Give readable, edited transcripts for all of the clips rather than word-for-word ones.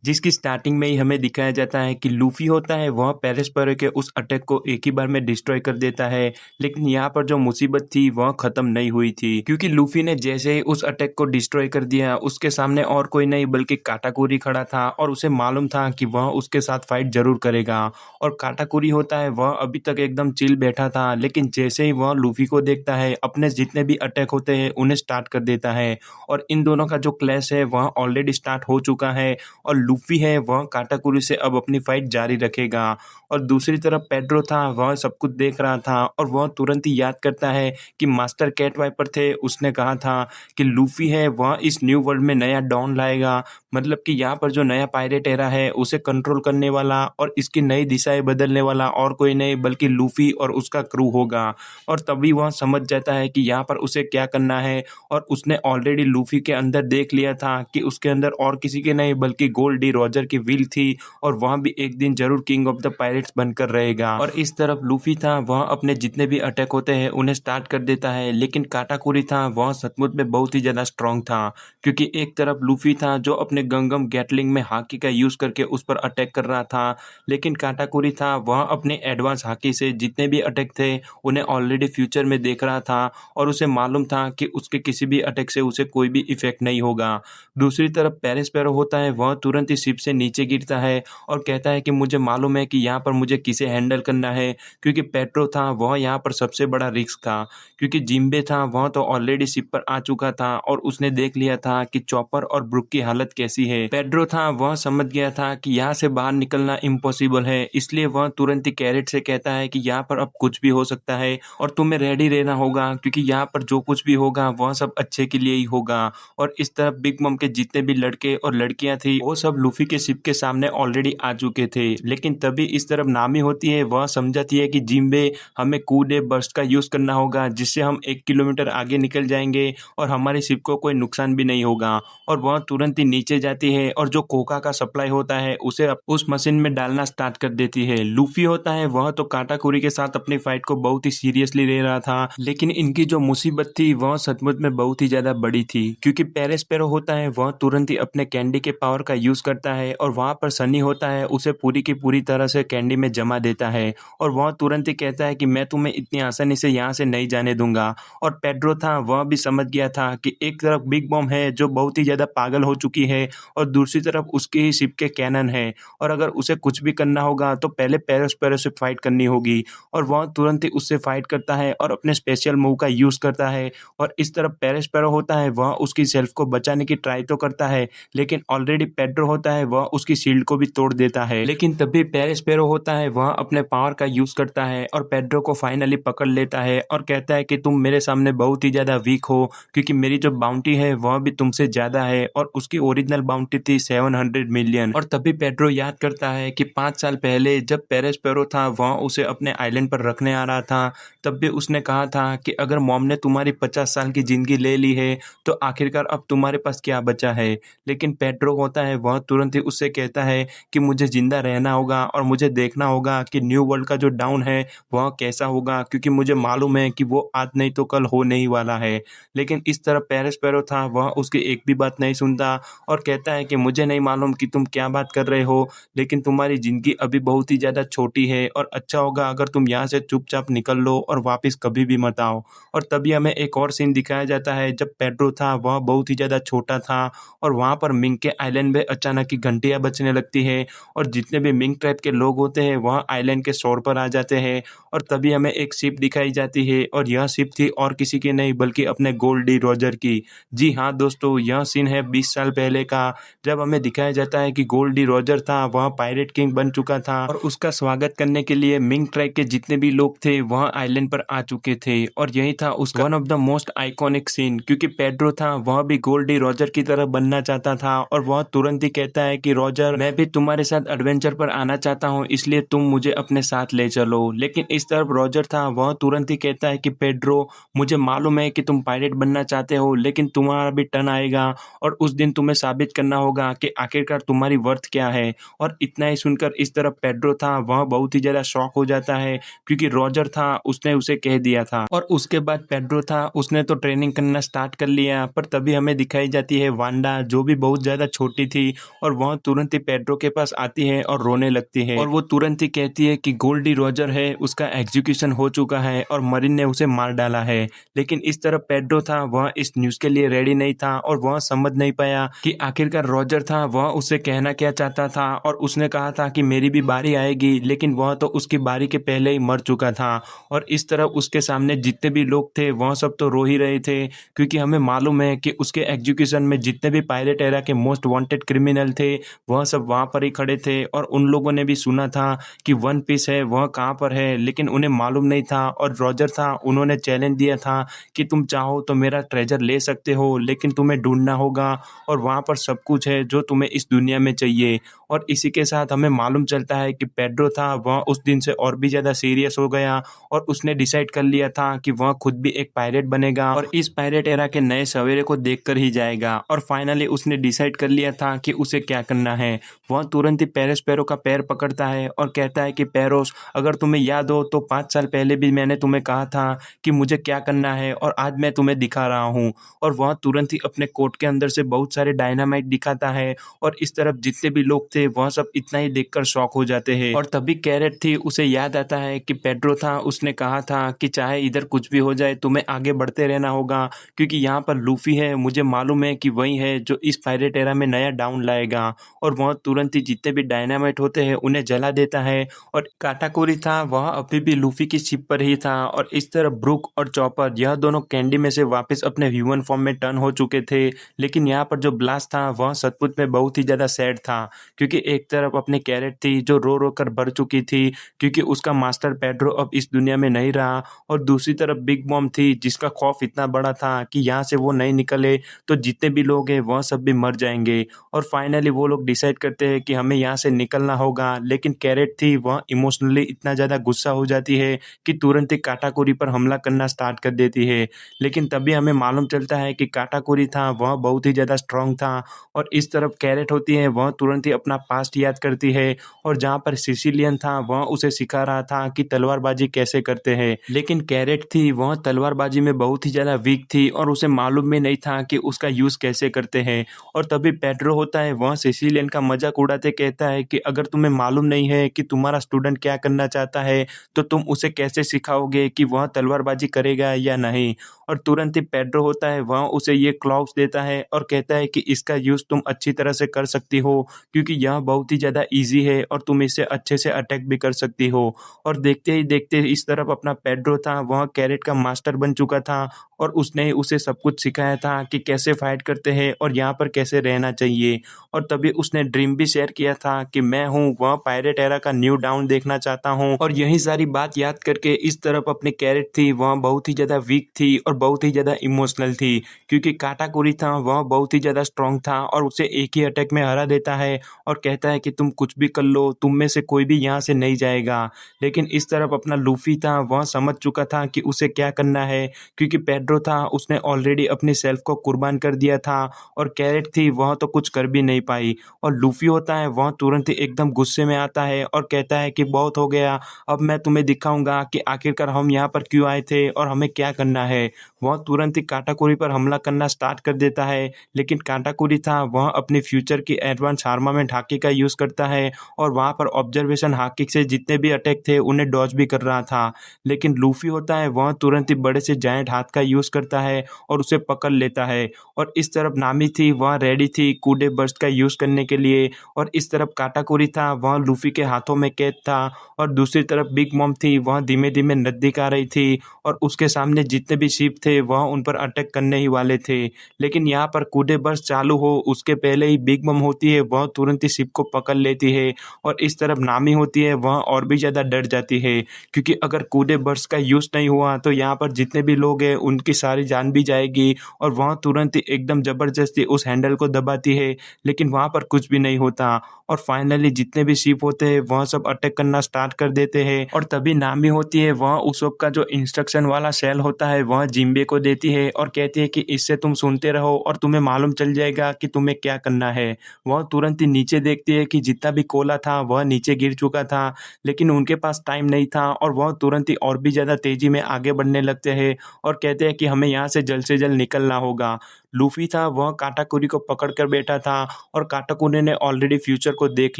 जिसकी स्टार्टिंग में ही हमें दिखाया जाता है कि लूफी होता है वह पेरिस्पेरो के उस अटैक को एक ही बार में डिस्ट्रॉय कर देता है। लेकिन यहाँ पर जो मुसीबत थी वह खत्म नहीं हुई थी, क्योंकि लूफी ने जैसे ही उस अटैक को डिस्ट्रॉय कर दिया उसके सामने और कोई नहीं बल्कि काटाकुरी खड़ा था और उसे मालूम था कि वह उसके साथ फाइट जरूर करेगा। और काटाकुरी होता है वह अभी तक एकदम चिल बैठा था, लेकिन जैसे ही वह लूफी को देखता है अपने जितने भी अटैक होते हैं उन्हें स्टार्ट कर देता है। और इन दोनों का जो क्लैश है वह ऑलरेडी स्टार्ट हो चुका है और लूफी है वह काटाकुरी से अब अपनी फाइट जारी रखेगा। और दूसरी तरफ पेड्रो था, वह सब कुछ देख रहा था और वह तुरंत ही याद करता है कि मास्टर कैट वाइपर थे, उसने कहा था कि लूफी है वह इस न्यू वर्ल्ड में नया डॉन लाएगा। मतलब कि यहाँ पर जो नया पायरेट एरा है उसे कंट्रोल करने वाला और इसकी नई दिशाएं बदलने वाला और कोई नहीं बल्कि लूफी और उसका क्रू होगा। और तभी वह समझ जाता है कि यहाँ पर उसे क्या करना है। और उसने ऑलरेडी लूफी के अंदर देख लिया था कि उसके अंदर और किसी के नहीं बल्कि गोल्ड डी रॉजर की विल थी और वह भी एक दिन जरूर किंग ऑफ द पायरेट्स बनकर रहेगा। और इस तरफ लूफी था, वह अपने जितने भी अटैक होते हैं उन्हें स्टार्ट कर देता है। लेकिन काटाकुरी था वह सचमुच में बहुत ही ज्यादा स्ट्रांग था, क्योंकि एक तरफ लूफी था जो अपने गंगम गैटलिंग में हाकी का यूज करके उस पर अटैक कर रहा था, लेकिन काटाकुरी था वह अपने एडवांस हाकी से जितने भी अटैक थे उन्हें ऑलरेडी फ्यूचर में देख रहा था और उसे मालूम था कि उसके किसी भी अटैक से उसे कोई भी इफेक्ट नहीं होगा। दूसरी तरफ पेरिस्पेरो होता है वह तुरंत ही शिप से नीचे गिरता है और कहता है कि मुझे मालूम है कि यहाँ पर मुझे किसे हैंडल करना है, क्योंकि पेट्रो था वह यहाँ पर सबसे बड़ा रिस्क था, क्योंकि जिम्बे था वह तो ऑलरेडी शिप पर आ चुका था और उसने देख लिया था कि चॉपर और ब्रुक की हालत कैसी है। पेड्रो था वह समझ गया था कि यहाँ से बाहर निकलना इम्पॉसिबल है, इसलिए वह तुरंत ही कैरेट से कहता है कि यहाँ पर अब कुछ भी हो सकता है और तुम्हें रेडी रहना होगा, क्योंकि यहाँ पर जो कुछ भी होगा वह सब अच्छे के लिए ही होगा। और इस तरफ बिग मम के जितने भी लड़के और लड़कियां थी वो सब लूफी के शिप के सामने ऑलरेडी आ चुके थे। लेकिन तभी इस तरफ नामी होती है, वह समझाती है कि जिम्बे हमें कूडे बर्स्ट का यूज करना होगा जिससे हम 1 किलोमीटर आगे निकल जाएंगे और हमारे शिप को कोई नुकसान भी नहीं होगा। और वह तुरंत ही नीचे जाती है और जो कोका का सप्लाई होता है उसे उस मशीन में डालना स्टार्ट कर देती है। लूफी होता है वह तो काटाकुरी के साथ अपनी फाइट को बहुत ही सीरियसली ले रहा था, लेकिन इनकी जो मुसीबत थी वह सचमुच में बहुत ही ज्यादा बड़ी थी, क्योंकि पेरिस्पेरो होता है वह तुरंत ही अपने कैंडी के पावर का यूज करता है और वहां पर सनी होता है उसे पूरी की पूरी तरह से कैंडी में जमा देता है और वह तुरंत ही कहता है कि मैं तुम्हें इतनी आसानी से यहाँ से नहीं जाने दूंगा। और पेड्रो था वह भी समझ गया था कि एक तरफ बिग बॉम है जो बहुत ही ज्यादा पागल हो चुकी है और दूसरी तरफ उसके ही शिप के कैनन है, और अगर उसे कुछ भी करना होगा तो पहले पेरिस्पेरो से फाइट करनी होगी। और वह तुरंत ही उससे फाइट करता है और अपने स्पेशल मूव का यूज करता है। और इस तरफ पेरिस्पेरो होता है वह उसकी सेल्फ को बचाने की ट्राई तो करता है, लेकिन ऑलरेडी पेड्रो होता है वह उसकी शील्ड को भी तोड़ देता है। लेकिन तभी पेरिस्पेरो होता है वह अपने पावर का यूज करता है और पेड्रो को फाइनली पकड़ लेता है और कहता है कि तुम मेरे सामने बहुत ही ज्यादा वीक हो, क्योंकि मेरी जो बाउंटी है वह भी तुमसे ज्यादा है और उसकी ओरिजिनल बाउंटी थी 700 मिलियन। और तभी पेड्रो याद करता है कि 5 साल पहले जब पेरिस्पेरो था वह उसे अपने आइलैंड पर रखने आ रहा था, तब भी उसने कहा था कि अगर मॉम ने तुम्हारी 50 साल की जिंदगी ले ली है तो आखिरकार अब तुम्हारे पास क्या बचा है। लेकिन पेड्रो होता है वह तुरंत ही उससे कहता है कि मुझे जिंदा रहना होगा और मुझे देखना होगा कि न्यू वर्ल्ड का जो डाउन है वह कैसा होगा, क्योंकि मुझे मालूम है कि वो आज नहीं तो कल होने ही वाला है। लेकिन इस तरफ पेरिस्पेरो था वह उसकी एक भी बात नहीं सुनता और कहता है कि मुझे नहीं मालूम कि तुम क्या बात कर रहे हो, लेकिन तुम्हारी जिंदगी अभी बहुत ही ज्यादा छोटी है और अच्छा होगा अगर तुम यहाँ से चुपचाप निकल लो और वापस कभी भी मत आओ। और तभी हमें एक और सीन दिखाया जाता है जब पेड्रो था वह बहुत ही ज्यादा छोटा था और वहां पर मिंग के आइलैंड में अचानक ही घंटियां बजने लगती है और जितने भी मिंग ट्राइब के लोग होते हैं वह आइलैंड के शोर पर आ जाते हैं। और तभी हमें एक शिप दिखाई जाती है और यह शिप थी और किसी की नहीं बल्कि अपने गोल्ड डी रॉजर की। जी हाँ दोस्तों, यह सीन है 20 साल पहले का, जब हमें दिखाया जाता है कि गोल्ड डी रॉजर था वह पायरेट किंग बन चुका था और उसका स्वागत करने के लिए मिंग ट्राइब के जितने भी लोग थे वह आइलैंड पर आ चुके थे। और यही था उसका one of the most iconic scene, क्योंकि पेड्रो था वह भी गोल्ड डी रॉजर की तरह बनना चाहता था और वह तुरंत ही कहता है कि रॉजर मैं भी तुम्हारे साथ एडवेंचर पर आना चाहता हूँ, इसलिए तुम मुझे अपने साथ ले चलो। लेकिन इस तरफ रॉजर था वह तुरंत ही कहता है कि पेड्रो मुझे मालूम है कि तुम पायरेट बनना चाहते हो, लेकिन तुम्हारा भी टर्न आएगा और उस दिन तुम्हें साबित करना होगा कि आखिरकार तुम्हारी वर्थ क्या है। और इतना ही सुनकर इस तरफ पेड्रो था वह बहुत ही ज्यादा शॉक हो जाता है, क्योंकि रॉजर था उसने उसे कह दिया था। और उसके बाद पेड्रो था उसने तो ट्रेनिंग करना स्टार्ट कर लिया, पर तभी हमें दिखाई जाती है वांडा जो भी बहुत ज्यादा छोटी थी और वह तुरंत ही पेड्रो के पास आती है और रोने लगती है और वो तुरंत ही कहती है कि गोल्डी रॉजर है उसका एग्जीक्यूशन हो चुका है और मरीन ने उसे मार डाला है। लेकिन इस तरफ पेड्रो था वह इस न्यूज़ के लिए रेडी नहीं था और वह समझ नहीं पाया कि आखिरकार रॉजर था वह उससे कहना क्या चाहता था और उसने कहा था कि मेरी भी बारी आएगी, लेकिन वह तो उसकी बारी के पहले ही मर चुका था। और इस तरफ उसके सामने जितने भी लोग थे वह सब तो रो ही रहे थे, क्योंकि हमें मालूम है कि उसके एग्जीक्यूशन में जितने भी पायरेट एरा के मोस्ट वांटेड क्रिमिनल थे वह सब वहाँ पर ही खड़े थे और उन लोगों ने भी सुना था कि वन पीस है वह कहाँ पर है, लेकिन उन्हें मालूम नहीं था। और रॉजर था उन्होंने चैलेंज दिया था कि तुम चाहो तो मेरा ट्रेजर ले सकते हो, लेकिन तुम्हें ढूंढना होगा और वहाँ पर सब कुछ है जो तुम्हें इस दुनिया में चाहिए। और इसी के साथ हमें मालूम चलता है कि पेड्रो था वह उस दिन से और भी ज़्यादा सीरियस हो गया और उसने डिसाइड कर लिया था कि वह खुद भी एक पायरेट बनेगा और इस पायरेट एरा के नए सवेरे को देखकर ही जाएगा। और फाइनली उसने डिसाइड कर लिया था कि उसे क्या करना है। वह तुरंत ही पेरेस पैरो का पैर पकड़ता है और कहता है कि पेरोस, अगर तुम्हें याद हो तो 5 साल पहले भी मैंने तुम्हें कहा था कि मुझे क्या करना है और आज मैं तुम्हें दिखा रहा हूँ। और वह तुरंत ही अपने कोट के अंदर से बहुत सारे डायनामाइट दिखाता है और इस तरफ जितने भी लोग थे वह सब इतना ही देखकर शॉक हो जाते हैं। और तभी कैरेट थी उसे याद आता है कि पेड्रो था उसने कहा था कि चाहे इधर कुछ भी हो जाए तुम्हें आगे बढ़ते रहना होगा, क्योंकि यहाँ पर लूफी है, मुझे मालूम है कि वही है जो इस पायरेट एरा में नया डाउन लाएगा। और वह तुरंत ही जितने भी डायनामाइट होते हैं उन्हें जला देता है। और काटाकुरी था वह अभी भी लूफी की शिप पर ही था और इस तरफ ब्रुक और चॉपर यह दोनों कैंडी में से वापस अपने ह्यूमन फॉर्म में टर्न हो चुके थे। लेकिन यहाँ पर जो ब्लास्ट था वह सचमुच में बहुत ही ज़्यादा सैड था, क्योंकि एक तरफ अपनी कैरेट थी जो रो रो कर भर चुकी थी क्योंकि उसका मास्टर पेड्रो अब इस दुनिया में नहीं रहा, और दूसरी तरफ बिग मॉम थी जिसका खौफ इतना बड़ा था कि यहाँ से वो नहीं निकले तो जितने भी लोग हैं वह सब भी मर जाएंगे। और फाइनली वो लोग डिसाइड करते हैं कि हमें यहाँ से निकलना होगा, लेकिन कैरेट थी वह इमोशनली इतना ज़्यादा गुस्सा हो जाती है कि तुरंत ही काटाकुरी पर हमला करना स्टार्ट कर देती है। लेकिन तभी हमें मालूम चलता है कि काटाकुरी था वह बहुत ही ज़्यादा स्ट्रांग था और इस तरफ कैरेट होती है वह तुरंत ही अपना पास्ट याद करती है और जहाँ पर सिसिलियन था वह उसे सिखा रहा था कि तलवारबाजी कैसे करते हैं। लेकिन कैरेट थी वह तलवारबाजी में बहुत ही ज़्यादा वीक थी और उसे मालूम भी नहीं था कि उसका यूज़ कैसे करते हैं। और तभी पेड्रो होता है वह सिसिलियन का मजाक उड़ाते कहता है कि अगर तुम्हें मालूम नहीं है कि तुम्हारा स्टूडेंट क्या करना चाहता है तो तुम उसे कैसे सिखाओगे कि वह तलवारबाजी करेगा या नहीं। और तुरंत ही पेड्रो होता है वह उसे ये क्लॉव्स देता है और कहता है कि इसका यूज़ तुम अच्छी तरह से कर सकती हो, क्योंकि यह बहुत ही ज़्यादा ईजी है और तुम इससे अच्छे से अटैक भी कर सकती हो। और देखते ही देखते इस तरफ अपना पेड्रो था वह कैरेट का मास्टर बन चुका था और उसने उसे सब कुछ सिखाया था कि कैसे फाइट करते हैं और यहाँ पर कैसे रहना चाहिए। और तभी उसने ड्रीम भी शेयर किया था कि मैं हूँ वह पायरेट एरा का न्यू डाउन देखना चाहता हूँ। और यही सारी बात याद करके इस तरफ अपनी कैरेट थी वह बहुत ही ज़्यादा वीक थी और बहुत ही ज़्यादा इमोशनल थी, क्योंकि काटाकुरी था वह बहुत ही ज़्यादा स्ट्रांग था और उसे एक ही अटैक में हरा देता है और कहता है कि तुम कुछ भी कर लो, तुम में से कोई भी यहाँ से नहीं जाएगा। लेकिन इस तरफ अपना लूफी था वह समझ चुका था कि उसे क्या करना है, क्योंकि पेड्रो था उसने ऑलरेडी अपनी सेल्फ को कुर्बान कर दिया था और कैरेट थी वह तो कुछ कर भी नहीं पाई। और लूफी होता है वह तुरंत ही एकदम गुस्से में आता है और कहता है कि बहुत हो गया, अब मैं तुम्हें दिखाऊंगा कि आखिरकार हम यहाँ पर क्यों आए थे और हमें क्या करना है। वह तुरंत ही काटाकुरी पर हमला करना स्टार्ट कर देता है, लेकिन काटाकुरी था वह अपने फ्यूचर की एडवांस आर्मामेंट हाकी का यूज़ करता है और वहाँ पर ऑब्जर्वेशन हाकी से जितने भी अटैक थे उन्हें डॉज भी कर रहा था। लेकिन लूफी होता है वह तुरंत ही बड़े से जायंट हाथ का यूज़ करता है और उसे पकड़ लेता है। और इस तरफ नामी थी वह रेडी थी कूडे बर्स्ट का यूज़ करने के लिए और इस तरफ काटाकुरी था वह लूफी के हाथों में कैद था। और दूसरी तरफ बिग मॉम थी वह धीमे धीमे नज़दीक आ रही थी और उसके सामने जितने भी शिप थे वह उन पर अटैक करने ही वाले थे। लेकिन यहाँ पर कूडे बर्स्ट चालू हो उसके पहले ही बिग मॉम होती है वह तुरंत ही शिप को पकड़ लेती है और इस तरफ नामी होती है वह और भी ज़्यादा डर जाती है, क्योंकि अगर कूडे बर्स्ट का यूज़ नहीं हुआ तो यहाँ पर जितने भी लोग हैं उनकी सारी जान भी जाएगी। और वह तुरंत ही एकदम ज़बरदस्ती उस हैंडल को दबाती है, लेकिन वहाँ पर कुछ भी नहीं होता। और फाइनली जितने भी शिप होते हैं वह सब अटैक करना स्टार्ट कर देते हैं। और तभी नामी होती है वह उस वक्त का जो इंस्ट्रक्शन वाला सेल होता है वह जिम्बे को देती है और कहती है कि इससे तुम सुनते रहो और तुम्हें मालूम चल जाएगा कि तुम्हें क्या करना है। वह तुरंत ही नीचे देखती है कि जितना भी कोला था वह नीचे गिर चुका था, लेकिन उनके पास टाइम नहीं था और वह तुरंत ही और भी ज़्यादा तेज़ी में आगे बढ़ने लगते हैं और कहते हैं कि हमें यहाँ से जल्द निकलना होगा। लूफी था वह काटाकुरी को पकड़ कर बैठा था और काटाकुने ने ऑलरेडी फ्यूचर को देख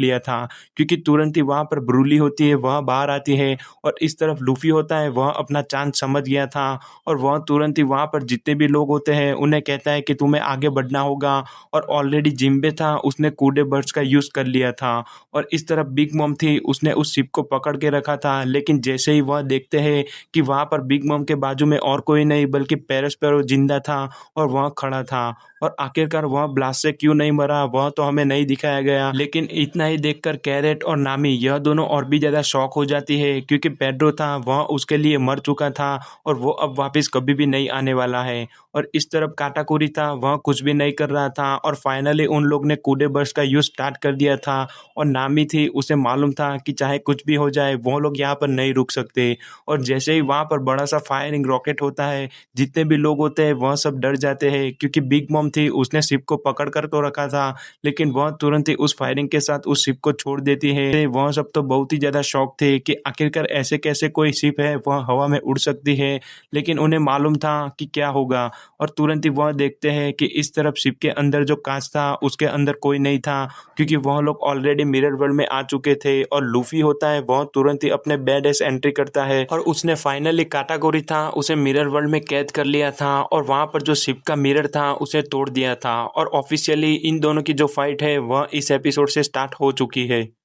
लिया था, क्योंकि तुरंत ही वहाँ पर ब्रूली होती है, वह बाहर आती है और इस तरफ लूफ़ी होता है, वह अपना चांस समझ गया था और वह तुरंत ही वहाँ पर जितने भी लोग होते हैं उन्हें कहता है कि तुम्हें आगे बढ़ना होगा और ऑलरेडी जिम्बे था, उसने कूडे बर्ड्स का यूज़ कर लिया था और इस तरफ बिग मॉम थी, उसने उस शिप को पकड़ के रखा था, लेकिन जैसे ही वह देखते हैं कि वहाँ पर बिग मॉम के बाजू में और कोई नहीं बल्कि पेरोस्पेरो जिंदा था और वह खड़ा था और आखिरकार वह ब्लास्ट से क्यों नहीं मरा वह तो हमें नहीं दिखाया गया, लेकिन इतना ही देखकर कैरेट और नामी यह दोनों और भी ज़्यादा शॉक हो जाती है, क्योंकि पेड्रो था वह उसके लिए मर चुका था और वो अब वापस कभी भी नहीं आने वाला है। और इस तरफ काटाकुरी था, वह कुछ भी नहीं कर रहा था और फाइनली उन लोग ने कूडे बर्ड्स का यूज़ स्टार्ट कर दिया था और नामी थी, उसे मालूम था कि चाहे कुछ भी हो जाए वो लोग यहाँ पर नहीं रुक सकते। और जैसे ही वहाँ पर बड़ा सा फायरिंग रॉकेट होता है, जितने भी लोग होते हैं वह सब डर जाते हैं, क्योंकि बिग मॉम थी, उसने शिप को पकड़ कर तो रखा था, लेकिन वह तुरंत ही उस फायरिंग के साथ उस शिप को छोड़ देती है। वह सब तो बहुत ही ज़्यादा शॉक थे कि आखिरकार ऐसे कैसे कोई शिप है वह हवा में उड़ सकती है, लेकिन उन्हें मालूम था कि क्या होगा और तुरंत ही वह देखते हैं कि इस तरफ शिप के अंदर जो कांच था उसके अंदर कोई नहीं था, क्योंकि वह लोग ऑलरेडी मिरर वर्ल्ड में आ चुके थे। और लूफी होता है वह तुरंत ही अपने बेड एस एंट्री करता है और उसने फाइनली काटागोरी था उसे मिरर वर्ल्ड में कैद कर लिया था और वहां पर जो शिप का मिरर था उसे तोड़ दिया था और ऑफिशियली इन दोनों की जो फाइट है वह इस एपिसोड से स्टार्ट हो चुकी है।